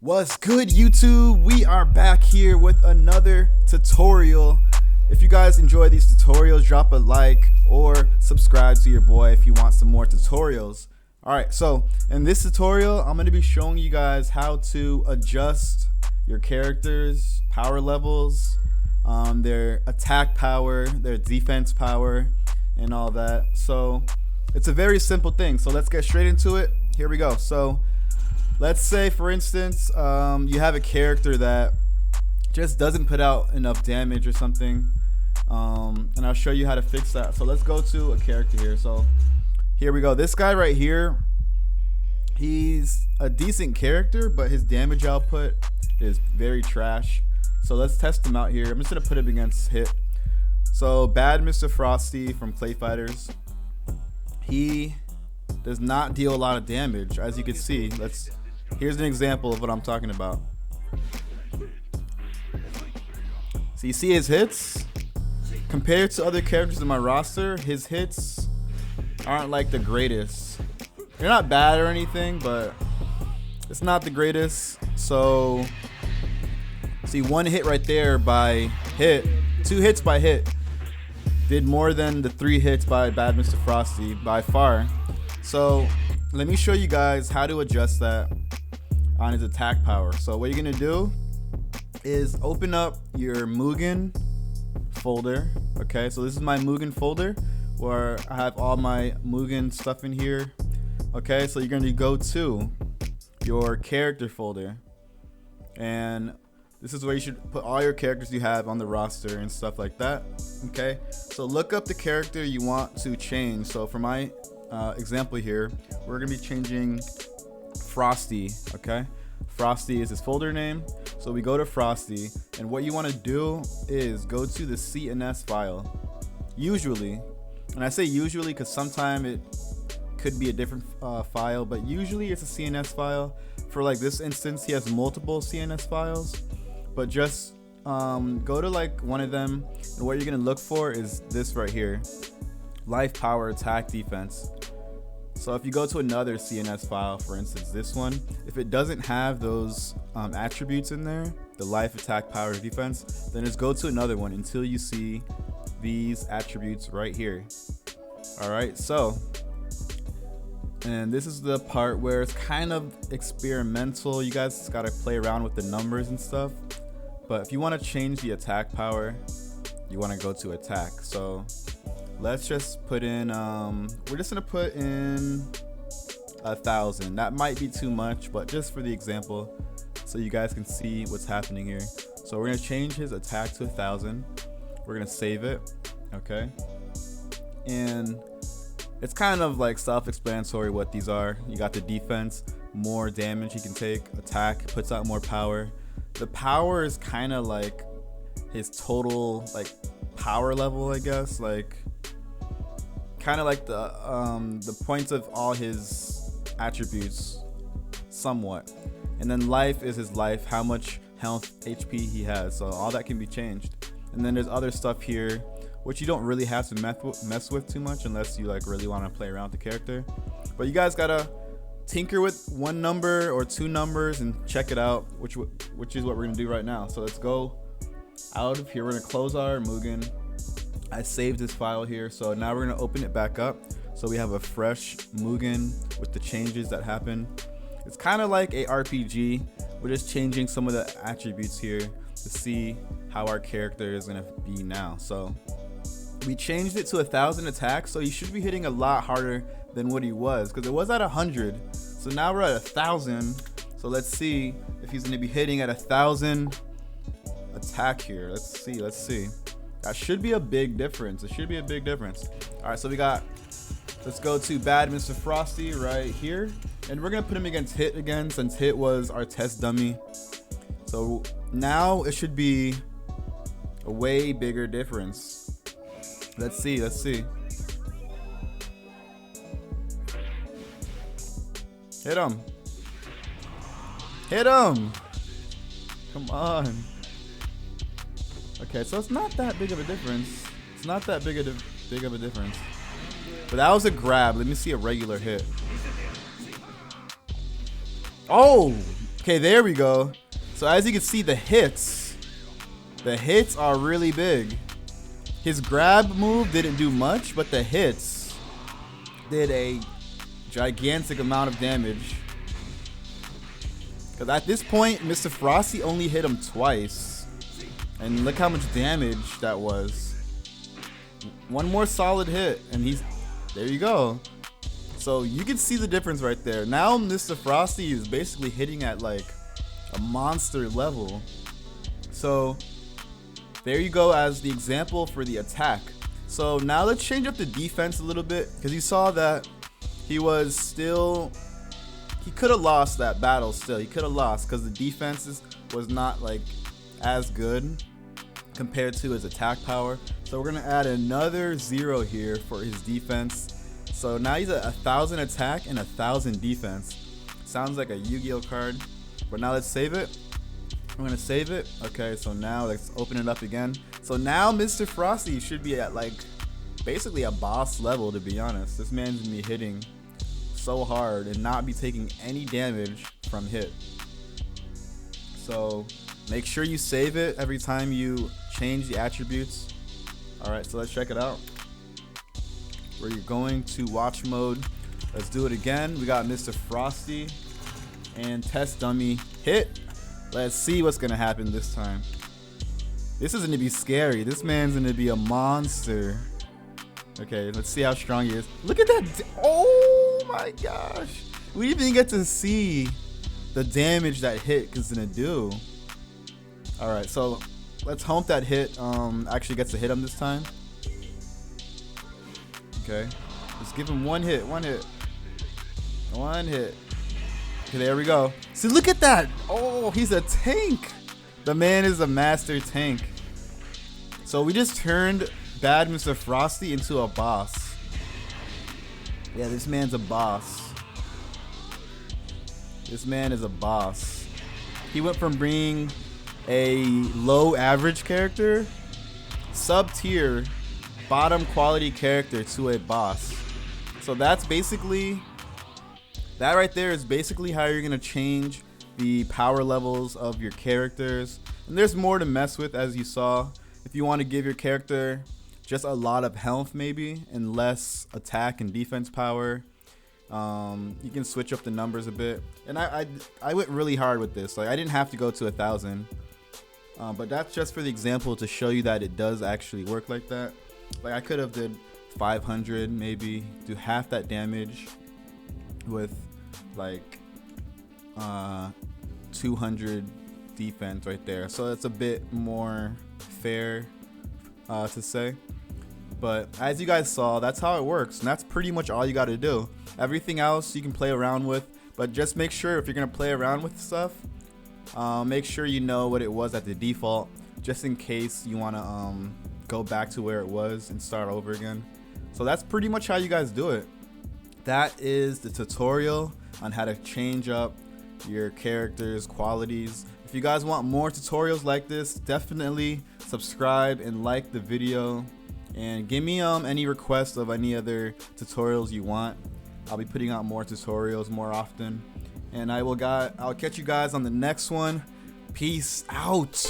What's good, YouTube? We are back here with another tutorial. If you guys enjoy these tutorials, drop a like or subscribe to your boy if you want some more tutorials. Alright, so in this tutorial, I'm going to be showing you guys how to adjust your characters' power levels, their attack power, their defense power, and all that. So it's a very simple thing. So let's get straight into it. Here we go. So let's say, for instance, you have a character that just doesn't put out enough damage or something, and I'll show you how to fix that. So let's go to a character here. So here we go. This guy right here, he's a decent character, but his damage output is very trash. So let's test him out here. I'm just gonna put him against Hit. So Bad Mr. Frosty from Clay Fighters, he does not deal a lot of damage, as you can see. Here's an example of what I'm talking about. So you see his hits? Compared to other characters in my roster, his hits aren't like the greatest. They're not bad or anything, but it's not the greatest. So see, one hit right there by Hit, 2 hits by Hit did more than the 3 hits by Bad Mr. Frosty by far. So let me show you guys how to adjust that on his attack power. So what you're gonna do is open up your Mugen folder. Okay, so this is my Mugen folder where I have all my Mugen stuff in here. Okay, so you're gonna go to your character folder, and this is where you should put all your characters you have on the roster and stuff like that. Okay, so look up the character you want to change. So for my example here, we're gonna be changing Frosty. Okay, Frosty is his folder name. So we go to Frosty, and what you want to do is go to the CNS file. Usually, and I say usually because sometimes it could be a different file, but usually it's a CNS file. For like this instance, he has multiple CNS files, but just go to like one of them, and what you're gonna look for is this right here: life, power, attack, defense. So if you go to another CNS file, for instance this one, if it doesn't have those attributes in there, the life, attack, power, defense, then just go to another one until you see these attributes right here. Alright, so, and this is the part where it's kind of experimental. You guys just gotta play around with the numbers and stuff. But if you want to change the attack power, you want to go to attack. So let's just put in, we're just gonna put in 1,000. That might be too much, but just for the example, so you guys can see what's happening here. So we're gonna change his attack to 1,000. We're gonna save it, okay? And it's kind of like self-explanatory what these are. You got the defense, more damage he can take. Attack puts out more power. The power is kind of like his total like power level, I guess, like kind of like the points of all his attributes somewhat. And then life is his life, how much health, HP he has. So all that can be changed. And then there's other stuff here which you don't really have to mess with too much unless you like really want to play around with the character. But you guys gotta tinker with one number or 2 numbers and check it out, which is what we're gonna do right now. So let's go out of here. We're gonna close our Mugen. I saved this file here, so now we're gonna open it back up so we have a fresh Mugen with the changes that happen. It's kind of like a RPG. We're just changing some of the attributes here to see how our character is gonna be now. So we changed it to 1,000 attack, so he should be hitting a lot harder than what he was, because it was at 100. So now we're at 1,000. So let's see if he's gonna be hitting at 1,000 attack here. Let's see. That should be a big difference. It should be a big difference. All right, so let's go to Bad Mr. Frosty right here, and we're gonna put him against Hit again, since Hit was our test dummy. So now it should be a way bigger difference. Let's see. Hit him. Come on. Okay, so it's not that big of a difference. But that was a grab. Let me see a regular hit. Oh, Okay, there we go. So as you can see, the hits are really big. His grab move didn't do much, but the hits did a gigantic amount of damage. Because at this point, Mr. Frosty only hit him twice. And look how much damage that was. One more solid hit, and there you go. So you can see the difference right there. Now Mr. Frosty is basically hitting at like a monster level. So there you go as the example for the attack. So now let's change up the defense a little bit, because you saw that he could have lost that battle still. He could have lost because the defenses was not like as good compared to his attack power. So we're gonna add another 0 here for his defense. So now he's at 1,000 attack and 1,000 defense. Sounds like a Yu-Gi-Oh card. But now let's save it. I'm gonna save it. Okay, so now let's open it up again. So now Mr. Frosty should be at like basically a boss level, to be honest. This man's gonna be hitting so hard and not be taking any damage from hit. So make sure you save it every time you change the attributes. Alright, so let's check it out. We're going to watch mode. Let's do it again. We got Mr. Frosty and test dummy hit. Let's see what's gonna happen this time. This is gonna be scary. This man's gonna be a monster. Okay, let's see how strong he is. Look at that. Oh my gosh. We didn't even get to see the damage that hit is gonna do. Alright, so let's hope that hit actually gets to hit him this time. Okay, let's give him one hit. Okay, there we go. See, look at that. Oh, he's a tank. The man is a master tank. So we just turned bad Mr. Frosty into a boss. Yeah, this man's a boss. This man is a boss. He went from being a low average character, sub tier, bottom quality character to a boss. So that's basically, that right there is basically how you're gonna change the power levels of your characters. And there's more to mess with, as you saw. If you want to give your character just a lot of health maybe and less attack and defense power, you can switch up the numbers a bit. And I went really hard with this. Like, I didn't have to go to 1,000, but that's just for the example to show you that it does actually work like that. Like, I could have did 500, maybe do half that damage with like 200 defense right there. So it's a bit more fair to say. But as you guys saw, that's how it works, and that's pretty much all you got to do. Everything else you can play around with, but just make sure if you're gonna play around with stuff, make sure you know what it was at the default, just in case you want to go back to where it was and start over again. So that's pretty much how you guys do it. That is the tutorial on how to change up your characters' qualities. If you guys want more tutorials like this, definitely subscribe and like the video, and give me any requests of any other tutorials you want. I'll be putting out more tutorials more often, and I'll catch you guys on the next one. Peace out.